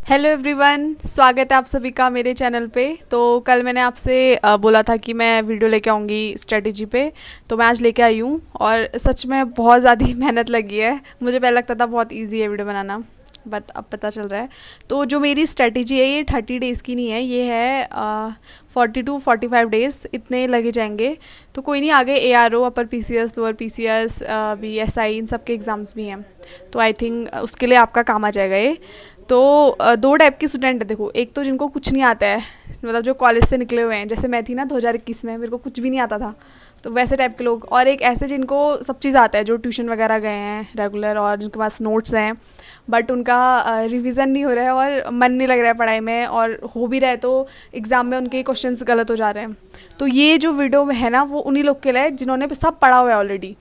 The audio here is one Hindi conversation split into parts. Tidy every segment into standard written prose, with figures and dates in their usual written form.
हेलो एवरीवन, स्वागत है आप सभी का मेरे चैनल पे। तो कल मैंने आपसे बोला था कि मैं वीडियो लेके आऊँगी स्ट्रेटजी पे। तो मैं आज लेके आई हूँ और सच में बहुत ज़्यादा मेहनत लगी है। मुझे पहले लगता था बहुत इजी है वीडियो बनाना, बट अब पता चल रहा है। तो जो मेरी स्ट्रेटजी है ये 30 डेज़ की नहीं है, ये है 40 to 45 डेज़, इतने लगे जाएंगे। तो कोई नहीं, आगे ARO, अपर PCS, लोअर PCS, BSI, इन सब के एग्ज़ाम्स भी हैं। तो आई थिंक उसके लिए आपका काम आ जाएगा ये। तो दो टाइप के स्टूडेंट है, देखो। एक तो जिनको कुछ नहीं आता है, मतलब जो कॉलेज से निकले हुए हैं, जैसे मैं थी ना 2021 में, मेरे को कुछ भी नहीं आता था। तो वैसे टाइप के लोग, और एक ऐसे जिनको सब चीज़ आता है, जो ट्यूशन वगैरह गए हैं रेगुलर और जिनके पास नोट्स हैं, बट उनका रिवीजन नहीं हो रहा है और मन नहीं लग रहा है पढ़ाई में, और हो भी रहा है तो एग्ज़ाम में उनके क्वेश्चंस गलत हो जा रहे हैं। तो ये जो वीडियो है ना, वो उन्हीं लोग के लिए जिन्होंने सब पढ़ा हुआ है ऑलरेडी।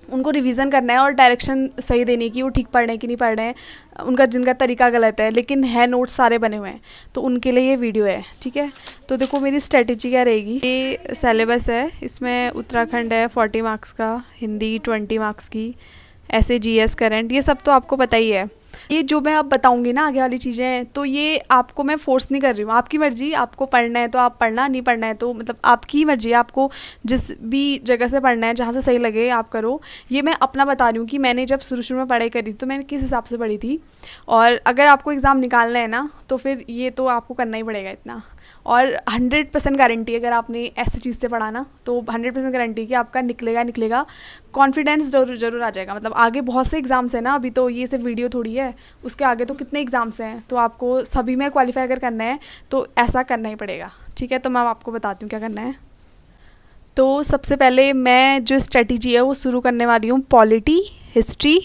उनको रिवीजन करना है और डायरेक्शन सही देनी कि वो ठीक पढ़ रहे हैं कि नहीं पढ़ रहे हैं, उनका जिनका तरीका गलत है, लेकिन है नोट्स सारे बने हुए हैं। तो उनके लिए ये वीडियो है, ठीक है। तो देखो मेरी स्ट्रेटेजी क्या रहेगी। ये सिलेबस है, इसमें उत्तराखंड है 40 मार्क्स का, हिंदी 20 मार्क्स की, ऐसे GS करंट, ये सब तो आपको पता ही है। ये जो मैं अब बताऊंगी ना आगे वाली चीज़ें, तो ये आपको मैं फोर्स नहीं कर रही हूँ, आपकी मर्जी। आपको पढ़ना है तो आप पढ़ना, नहीं पढ़ना है तो मतलब आपकी मर्जी है। आपको जिस भी जगह से पढ़ना है, जहाँ से सही लगे आप करो। ये मैं अपना बता रही हूँ कि मैंने जब शुरू शुरू में पढ़ाई करी तो मैंने किस हिसाब से पढ़ी थी। और अगर आपको एग्ज़ाम निकालना है ना, तो फिर ये तो आपको करना ही पड़ेगा इतना। और 100% गारंटी, अगर आपने ऐसी चीज़ से पढ़ा ना, तो 100% गारंटी कि आपका निकलेगा निकलेगा। कॉन्फिडेंस जरूर जरूर आ जाएगा। मतलब आगे बहुत से एग्ज़ाम्स हैं ना, अभी तो ये सिर्फ वीडियो थोड़ी है, उसके आगे तो कितने एग्ज़ाम्स हैं। तो आपको सभी में क्वालिफाई अगर करना है तो ऐसा करना ही पड़ेगा, ठीक है। तो मैं आपको बताती हूँ क्या करना है। तो सबसे पहले मैं जो स्ट्रेटजी है वो शुरू करने वाली हूँ, पॉलिटी, हिस्ट्री,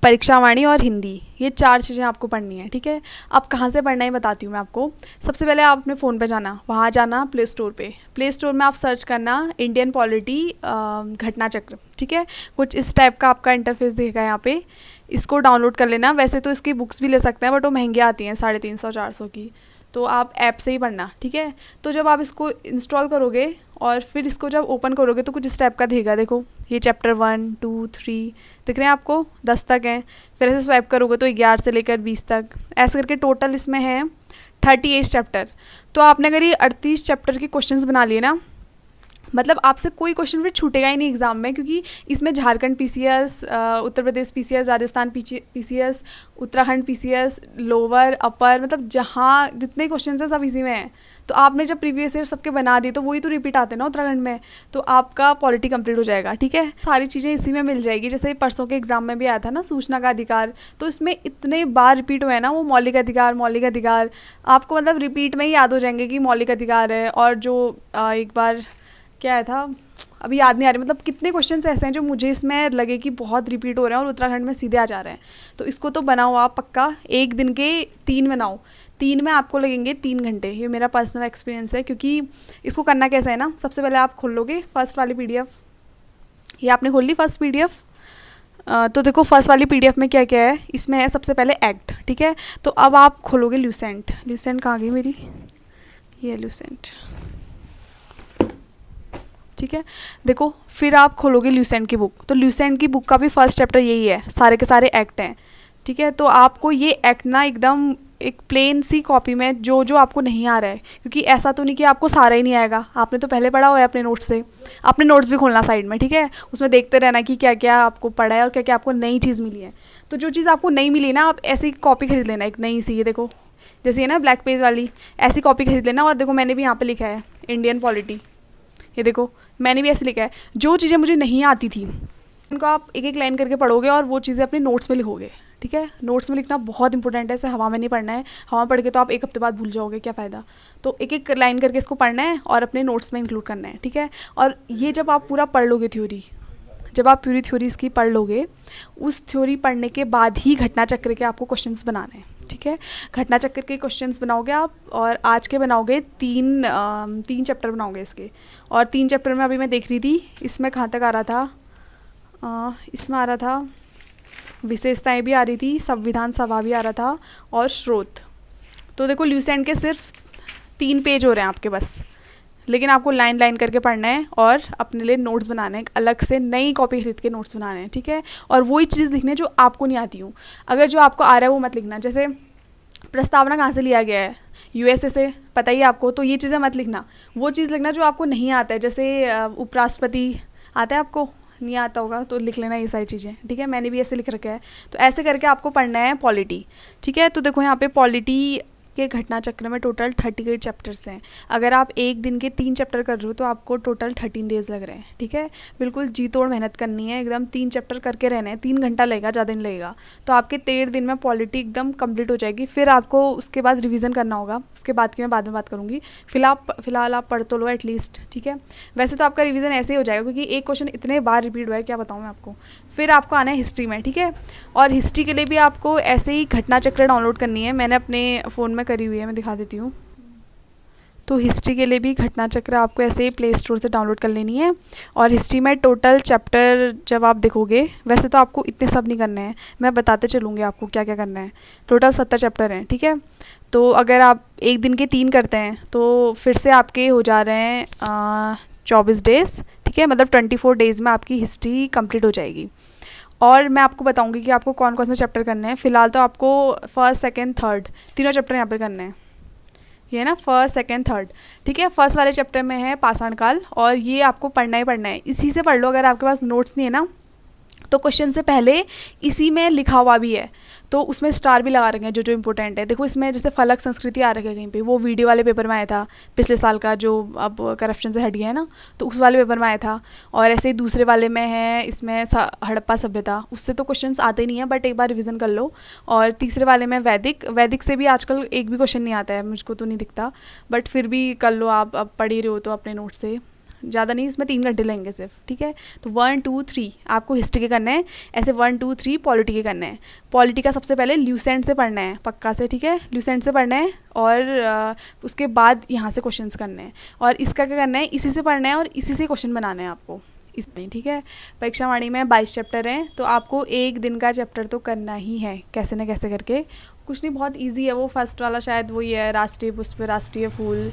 परीक्षावाणी और हिंदी। ये 4 चीज़ें आपको पढ़नी है, ठीक है। अब कहाँ से पढ़ना है बताती हूँ मैं आपको। सबसे पहले आप अपने फ़ोन पे जाना, वहाँ जाना प्ले स्टोर पे। प्ले स्टोर में आप सर्च करना इंडियन पॉलिटी घटना चक्र, ठीक है। कुछ इस टाइप का आपका इंटरफेस दिखेगा यहाँ पे। इसको डाउनलोड कर लेना। वैसे तो इसकी बुक्स भी ले सकते हैं, बट वो महंगी आती हैं, 350-400 की। तो आप ऐप से ही पढ़ना, ठीक है। तो जब आप इसको इंस्टॉल करोगे और फिर इसको जब ओपन करोगे तो कुछ इस टाइप का दिखेगा। देखो ये चैप्टर 1, 2, 3 दिख रहे हैं आपको, 10 तक हैं। फिर ऐसे स्वाइप करोगे तो 11 से लेकर 20 तक, ऐसे करके टोटल इसमें है 38 चैप्टर। तो आपने अगर ये 38 चैप्टर के क्वेश्चंस बना लिए ना, मतलब आपसे कोई क्वेश्चन फिर छूटेगा ही नहीं एग्जाम में, क्योंकि इसमें Jharkhand PCS, Uttar Pradesh PCS, Rajasthan PCS, Uttarakhand PCS, lower, upper, मतलब जहाँ जितने क्वेश्चन हैं सब इसी में हैं। तो आपने जब प्रीवियस ईयर सबके बना दिए तो वही तो रिपीट आते हैं ना उत्तराखंड में, तो आपका पॉलिटी कंप्लीट हो जाएगा, ठीक है। सारी चीज़ें इसी में मिल जाएगी। जैसे परसों के एग्जाम में भी आया था ना, सूचना का अधिकार, तो इसमें इतने बार रिपीट हुए हैं ना वो मौलिक अधिकार, मौलिक अधिकार। आपको मतलब रिपीट में ही याद हो जाएंगे कि मौलिक अधिकार है। और जो एक बार क्या आया था, अभी याद नहीं आ रही, मतलब कितने क्वेश्चंस ऐसे हैं जो मुझे इसमें लगे कि बहुत रिपीट हो रहे हैं और उत्तराखंड में सीधे आ जा रहे हैं। तो इसको तो बनाओ आप पक्का, एक दिन के 3 बनाओ। 3 में आपको लगेंगे 3 घंटे, ये मेरा पर्सनल एक्सपीरियंस है। क्योंकि इसको करना कैसा है ना, सबसे पहले आप खोल लोगे फर्स्ट वाली PDF। ये आपने खोल ली फर्स्ट PDF। तो देखो फर्स्ट वाली PDF में क्या क्या है, इसमें है सबसे पहले एक्ट, ठीक है। तो अब आप खोलोगे ल्यूसेंट। ल्यूसेंट कहाँ गई मेरी, ये ल्यूसेंट, ठीक है। देखो फिर आप खोलोगे ल्यूसेंट की बुक। तो ल्यूसेंट की बुक का भी फर्स्ट चैप्टर यही है, सारे के सारे एक्ट हैं, ठीक है। तो आपको ये एक्ट ना एकदम एक प्लेन सी कॉपी में, जो जो आपको नहीं आ रहा है, क्योंकि ऐसा तो नहीं कि आपको सारा ही नहीं आएगा, आपने तो पहले पढ़ा हुआ है अपने नोट्स से। अपने नोट्स भी खोलना साइड में, ठीक है। उसमें देखते रहना कि क्या क्या आपको पढ़ा है और क्या क्या आपको नई चीज़ मिली है। तो जो चीज़ आपको नहीं मिली ना, आप ऐसी कॉपी खरीद लेना एक नई सी, ये देखो जैसे ये ना ब्लैक पेज वाली, ऐसी कॉपी खरीद लेना। और देखो मैंने भी यहाँ पे लिखा है इंडियन पॉलिटी, ये देखो मैंने भी ऐसे लिखा है। जो चीज़ें मुझे नहीं आती थी उनको आप एक एक लाइन करके पढ़ोगे और वो चीज़ें अपने नोट्स में लिखोगे, ठीक है। नोट्स में लिखना बहुत इंपॉर्टेंट है, ऐसे हवा में नहीं पढ़ना है। हवा में पढ़ के तो आप 1 हफ्ते बाद भूल जाओगे, क्या फ़ायदा। तो एक एक लाइन करके इसको पढ़ना है और अपने नोट्स में इंक्लूड करना है, ठीक है। और ये जब आप पूरा पढ़ लोगे थ्योरी, जब आप पूरी थ्योरी इसकी पढ़ लोगे, उस थ्योरी पढ़ने के बाद ही घटना चक्र के आपको क्वेश्चंस बनाने हैं, ठीक है। घटना चक्र के क्वेश्चंस बनाओगे आप, और आज के बनाओगे 3 चैप्टर बनाओगे इसके। और 3 चैप्टर में अभी मैं देख रही थी, इसमें कहाँ तक आ रहा था, इसमें आ रहा था विशेषताएं भी आ रही थी, संविधान सभा भी आ रहा था, और स्रोत। तो देखो ल्यूसेंट के सिर्फ 3 पेज हो रहे हैं आपके बस, लेकिन आपको लाइन लाइन करके पढ़ना है और अपने लिए नोट्स बनाने हैं, अलग से नई कॉपी खरीद के नोट्स बनाने हैं, ठीक है। और वही चीज़ लिखनी है जो आपको नहीं आती हूँ। अगर जो आपको आ रहा है वो मत लिखना। जैसे प्रस्तावना कहाँ से लिया गया है, यूएसए से, पता ही है आपको, तो ये चीज़ें मत लिखना। वो चीज़ लिखना जो आपको नहीं आता है, जैसे उपराष्ट्रपति आता है आपको, नहीं आता होगा तो लिख लेना ये सारी चीज़ें, ठीक है। मैंने भी ऐसे लिख रखा है। तो ऐसे करके आपको पढ़ना है पॉलिटी, ठीक है। तो देखो यहाँ पे पॉलिटी के घटना चक्र में टोटल 38 चैप्टर्स हैं। अगर आप एक दिन के 3 चैप्टर कर रहे हो तो आपको टोटल 13 डेज़ लग रहे हैं, ठीक है। बिल्कुल जी तोड़ मेहनत करनी है, एकदम 3 चैप्टर करके रहना है, 3 घंटा लगेगा, ज़्यादा नहीं लगेगा। तो आपके 13 दिन में पॉलिटी एकदम कंप्लीट हो जाएगी। फिर आपको उसके बाद रिवीजन करना होगा, उसके बाद की मैं बाद में बात करूँगी। फिलहाल आप पढ़ तो लो एटलीस्ट, ठीक है। वैसे तो आपका रिवीजन ऐसे ही हो जाएगा क्योंकि एक क्वेश्चन इतने बार रिपीट हुआ है, क्या बताऊँ मैं आपको। फिर आपको आना है हिस्ट्री में, ठीक है। और हिस्ट्री के लिए भी आपको ऐसे ही घटना चक्र डाउनलोड करनी है, मैंने अपने फ़ोन में करी हुई है, मैं दिखा देती हूँ। तो हिस्ट्री के लिए भी घटना चक्र आपको ऐसे ही प्ले स्टोर से डाउनलोड कर लेनी है। और हिस्ट्री में टोटल चैप्टर जब आप देखोगे, वैसे तो आपको इतने सब नहीं करने हैं, मैं बताते चलूँगी आपको क्या क्या करना है। टोटल 70 चैप्टर हैं, ठीक है। तो अगर आप एक दिन के 3 करते हैं तो फिर से आपके हो जा रहे हैं 24 डेज़, ठीक है। मतलब 24 डेज़ में आपकी हिस्ट्री कंप्लीट हो जाएगी। और मैं आपको बताऊंगी कि आपको कौन कौन से चैप्टर करने हैं। फिलहाल तो आपको फर्स्ट सेकंड थर्ड तीनों चैप्टर यहाँ पर करने हैं, ये ना फर्स्ट सेकंड थर्ड, ठीक है। फर्स्ट वाले चैप्टर में है पाषाण काल, और ये आपको पढ़ना ही पढ़ना है, इसी से पढ़ लो। अगर आपके पास नोट्स नहीं है ना तो क्वेश्चन से पहले इसी में लिखा हुआ भी है, तो उसमें स्टार भी लगा रखे हैं जो जो इंपॉर्टेंट है। देखो इसमें जैसे फलक संस्कृति आ रखा है कहीं पे, वो वीडियो वाले पेपर में आया था पिछले साल का, जो अब करप्शन से हट गया है ना, तो उस वाले पेपर में आया था। और ऐसे ही दूसरे वाले में है, इसमें हड़प्पा सभ्यता, उससे तो क्वेश्चंस आते नहीं है, बट एक बार रिवीजन कर लो। और तीसरे वाले में वैदिक से भी आजकल एक भी क्वेश्चन नहीं आता है, मुझको तो नहीं दिखता, बट फिर भी कर लो आप, अब पढ़ ही रहे हो तो अपने नोट से। ज़्यादा नहीं, इसमें 3 घंटे लगेंगे सिर्फ, ठीक है। तो 1 2 3 आपको हिस्ट्री के करने हैं, ऐसे 1 2 3 पॉलिटी के करने हैं। पॉलिटी का सबसे पहले ल्यूसेंट से पढ़ना है पक्का से, ठीक है, ल्यूसेंट से पढ़ना है। और उसके बाद यहाँ से क्वेश्चंस करने हैं, और इसका क्या करना है, इसी से पढ़ना है और इसी से क्वेश्चन बनाना है आपको इसमें, ठीक है। परीक्षा वाणी में 22 चैप्टर हैं, तो आपको एक दिन का चैप्टर तो करना ही है कैसे न कैसे करके। कुछ नहीं, बहुत ईजी है वो। फर्स्ट वाला शायद वही है, राष्ट्रीय पुष्प राष्ट्रीय फूल,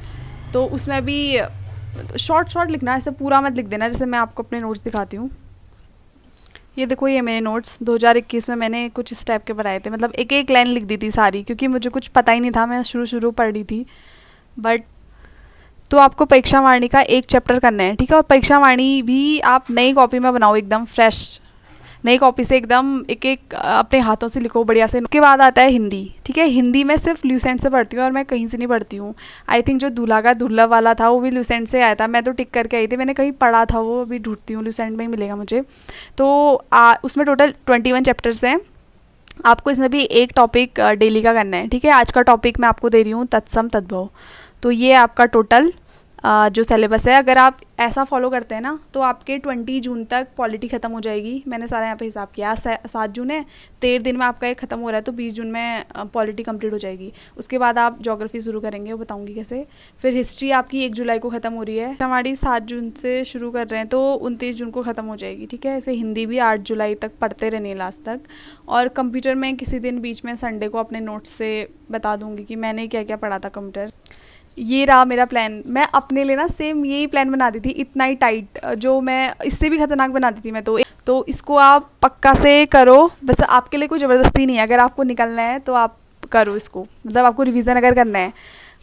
तो उसमें भी शॉर्ट लिखना, ऐसे पूरा मत लिख देना। जैसे मैं आपको अपने नोट्स दिखाती हूँ, ये देखो, ये मेरे नोट्स 2021 में मैंने कुछ इस टाइप के बनाए थे, मतलब एक एक लाइन लिख दी थी सारी, क्योंकि मुझे कुछ पता ही नहीं था, मैं शुरू पढ़ रही थी। बट तो आपको परीक्षा वाणी का एक चैप्टर करना है, ठीक है। और परीक्षा वाणी भी आप नई कॉपी में बनाओ, एकदम फ्रेश नई कॉपी से, एकदम एक एक अपने हाथों से लिखो बढ़िया से। उसके बाद आता है हिंदी, ठीक है। हिंदी में सिर्फ ल्यूसेंट से पढ़ती हूँ, और मैं कहीं से नहीं पढ़ती हूँ। आई थिंक जो दूल्हा का दुर्लभ वाला था वो भी ल्यूसेंट से आया था, मैं तो टिक करके आई थी, मैंने कहीं पढ़ा था वो, अभी ढूंढती हूँ, ल्यूसेंट में ही मिलेगा मुझे। तो उसमें टोटल 21 चैप्टर्स हैं। आपको इसमें भी एक टॉपिक डेली का करना है, ठीक है। आज का टॉपिक मैं आपको दे रही हूँ तत्सम तद्भव। तो ये आपका टोटल जो सिलेबस है, अगर आप ऐसा फॉलो करते हैं ना तो आपके 20 जून तक पॉलिटी ख़त्म हो जाएगी। मैंने सारा यहाँ पे हिसाब किया, 7 जून है, 13 दिन में आपका ये ख़त्म हो रहा है, तो 20 जून में पॉलिटी कंप्लीट हो जाएगी। उसके बाद आप ज्योग्राफी शुरू करेंगे, वो बताऊंगी कैसे। फिर हिस्ट्री आपकी 1 जुलाई को ख़त्म हो रही है, हमारी 7 जून से शुरू कर रहे हैं तो 29 जून को ख़त्म हो जाएगी, ठीक है। ऐसे हिंदी भी 8 जुलाई तक पढ़ते रहने लास्ट तक। और कंप्यूटर में किसी दिन बीच में संडे को अपने नोट्स से बता दूँगी कि मैंने क्या क्या पढ़ा था कंप्यूटर। ये रहा मेरा प्लान। मैं अपने लिए ना सेम यही प्लान बनाती थी, इतना ही टाइट, जो मैं इससे भी खतरनाक बनाती थी मैं तो इसको आप पक्का से करो। बस आपके लिए कोई ज़बरदस्ती नहीं है, अगर आपको निकलना है तो आप करो इसको, मतलब आपको रिवीजन अगर करना है।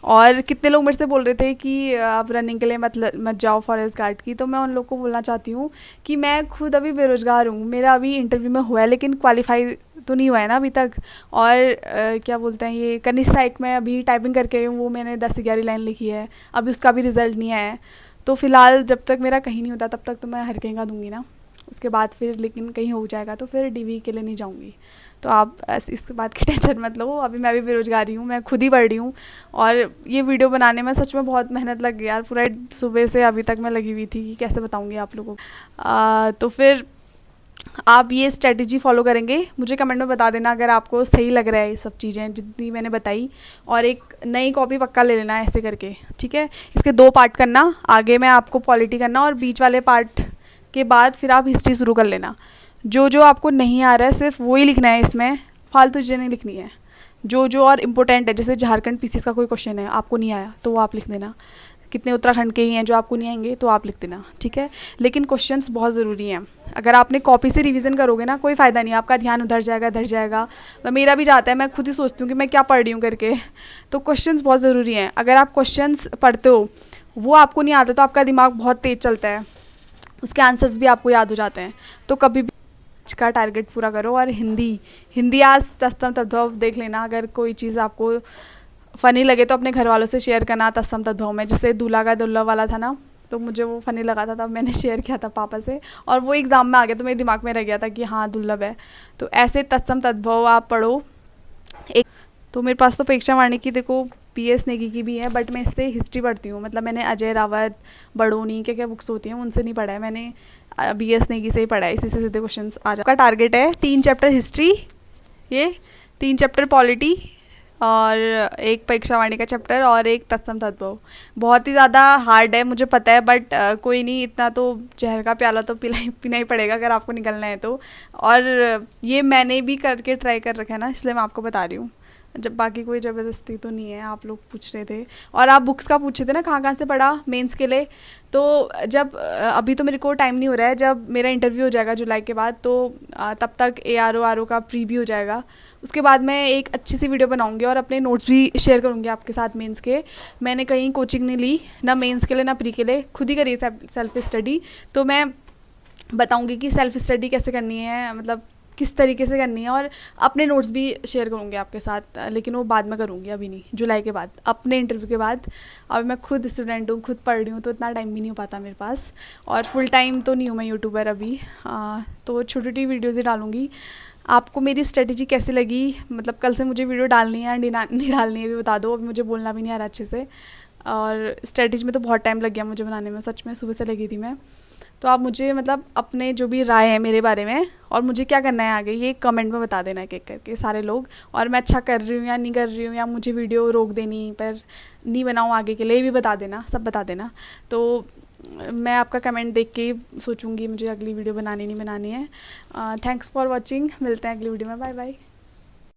और कितने लोग मेरे से बोल रहे थे कि आप रनिंग के लिए मत जाओ फॉरेस्ट गार्ड की, तो मैं उन लोग को बोलना चाहती हूँ कि मैं खुद अभी बेरोज़गार हूँ, मेरा अभी इंटरव्यू में हुआ है लेकिन क्वालिफाई तो नहीं हुआ है ना अभी तक। और क्या बोलते हैं, ये कनिष्ठा एक में अभी टाइपिंग करके हूँ, वो मैंने 10-11 लाइन लिखी है, अभी उसका भी रिज़ल्ट नहीं आया है। तो फ़िलहाल जब तक मेरा कहीं नहीं होता तब तक तो मैं हर कहीं का दूँगी ना, उसके बाद फिर लेकिन कहीं हो जाएगा तो फिर डीवी के लिए नहीं जाऊँगी। तो आप इसके बाद की टेंशन मत लो, अभी मैं भी बेरोज़गारी हूँ, मैं खुद ही पढ़ रही हूँ। और ये वीडियो बनाने में सच में बहुत मेहनत लग गई यार, पूरा सुबह से अभी तक मैं लगी हुई थी कि कैसे बताऊँगी आप लोगों को। तो फिर आप ये स्ट्रेटजी फॉलो करेंगे, मुझे कमेंट में बता देना अगर आपको सही लग रहा है ये सब चीज़ें जितनी मैंने बताई। और एक नई कॉपी पक्का ले लेना ऐसे करके, ठीक है। इसके 2 पार्ट करना, आगे में आपको पॉलिटी करना, और बीच वाले पार्ट के बाद फिर आप हिस्ट्री शुरू कर लेना। जो जो आपको नहीं आ रहा है सिर्फ वही लिखना है, इसमें फालतू चीज़ें नहीं लिखनी है। जो जो और इम्पोर्टेंट है, जैसे झारखंड पीसीएस का कोई क्वेश्चन है आपको नहीं आया तो वो आप लिख देना, कितने उत्तराखंड के ही हैं जो आपको नहीं आएंगे, तो आप लिख देना, ठीक है। लेकिन क्वेश्चंस बहुत ज़रूरी हैं। अगर आपने कॉपी से रिवीजन करोगे ना, कोई फ़ायदा नहीं, आपका ध्यान उधर जाएगा इधर जाएगा। तो मेरा भी जाता है, मैं खुद ही सोचती हूँ कि मैं क्या पढ़ रही हूँ करके। तो क्वेश्चंस बहुत ज़रूरी हैं। अगर आप क्वेश्चंस पढ़ते हो, वो आपको नहीं आता, तो आपका दिमाग बहुत तेज़ चलता है, उसके आंसर्स भी आपको याद हो जाते हैं। तो कभी भी आज का टारगेट पूरा करो। और हिंदी, हिंदी आज तत्सम तद्भव देख लेना। अगर कोई चीज़ आपको फ़नी लगे तो अपने घर वालों से शेयर करना तत्सम तद्भव में। जैसे दूल्हा का दुल्हा वाला था ना, तो मुझे वो फ़नी लगा था, तब मैंने शेयर किया था पापा से, और वो एग्ज़ाम में आ गया, तो मेरे दिमाग में रह गया था कि हाँ दुर्लभ है। तो ऐसे तत्सम तद्भव आप पढ़ो। एक तो मेरे पास तो परीक्षा वार्निकी देखो PS नेगी की भी है, बट मैं इससे हिस्ट्री पढ़ती हूँ। मतलब मैंने अजय रावत, बड़ोनी, क्या क्या बुक्स होती हैं, उनसे नहीं पढ़ा है मैंने, BS नेगी से ही पढ़ा है। इसी से सीधे क्वेश्चंस आ जाए। आपका टारगेट है 3 चैप्टर हिस्ट्री, ये 3 चैप्टर पॉलिटी, और एक परीक्षा वाणी का चैप्टर, और एक तत्सम तद्भव। बहुत ही ज़्यादा हार्ड है मुझे पता है, बट कोई नहीं, इतना तो जहर का प्याला तो पीना ही पड़ेगा अगर आपको निकलना है तो। और ये मैंने भी करके ट्राई कर रखा है ना, इसलिए मैं आपको बता रही हूँ। जब बाकी कोई ज़बरदस्ती तो नहीं है। आप लोग पूछ रहे थे, और आप बुक्स का पूछ रहे थे ना कहाँ कहाँ से पढ़ा मेंस के लिए। तो जब अभी तो मेरे को टाइम नहीं हो रहा है, जब मेरा इंटरव्यू हो जाएगा जुलाई के बाद, तो तब तक ARO का प्री भी हो जाएगा। उसके बाद मैं एक अच्छी सी वीडियो बनाऊंगी और अपने नोट्स भी शेयर करूंगी आपके साथ मेंस के। मैंने कहीं कोचिंग नहीं ली, ना मेंस के लिए ना प्री के लिए, खुद ही करी सेल्फ स्टडी। तो मैं बताऊंगी कि सेल्फ स्टडी कैसे करनी है, मतलब किस तरीके से करनी है, और अपने नोट्स भी शेयर करूँगी आपके साथ। लेकिन वो बाद में करूँगी, अभी नहीं, जुलाई के बाद, अपने इंटरव्यू के बाद। अब मैं खुद स्टूडेंट हूँ, खुद पढ़ रही हूँ, तो इतना टाइम भी नहीं हो पाता मेरे पास, और फुल टाइम तो नहीं हूँ मैं यूट्यूबर अभी। तो छोटी छोटी वीडियोज़ ही डालूँगी। आपको मेरी स्ट्रेटजी कैसी लगी, मतलब कल से मुझे वीडियो डालनी है नहीं डालनी है भी बता दो। अभी मुझे बोलना भी नहीं आ रहा अच्छे से, और स्ट्रेटजी में तो बहुत टाइम लग गया मुझे बनाने में, सच में सुबह से लगी थी मैं। तो आप मुझे मतलब अपने जो भी राय है मेरे बारे में, और मुझे क्या करना है आगे, ये कमेंट में बता देना एक एक करके सारे लोग। और मैं अच्छा कर रही हूँ या नहीं कर रही हूँ, या मुझे वीडियो रोक देनी पर नहीं बनाऊँ आगे के लिए, भी बता देना, सब बता देना। तो मैं आपका कमेंट देख के सोचूंगी मुझे अगली वीडियो बनानी नहीं बनानी है। थैंक्स फॉर वॉचिंग, मिलते हैं अगली वीडियो में, बाय बाय।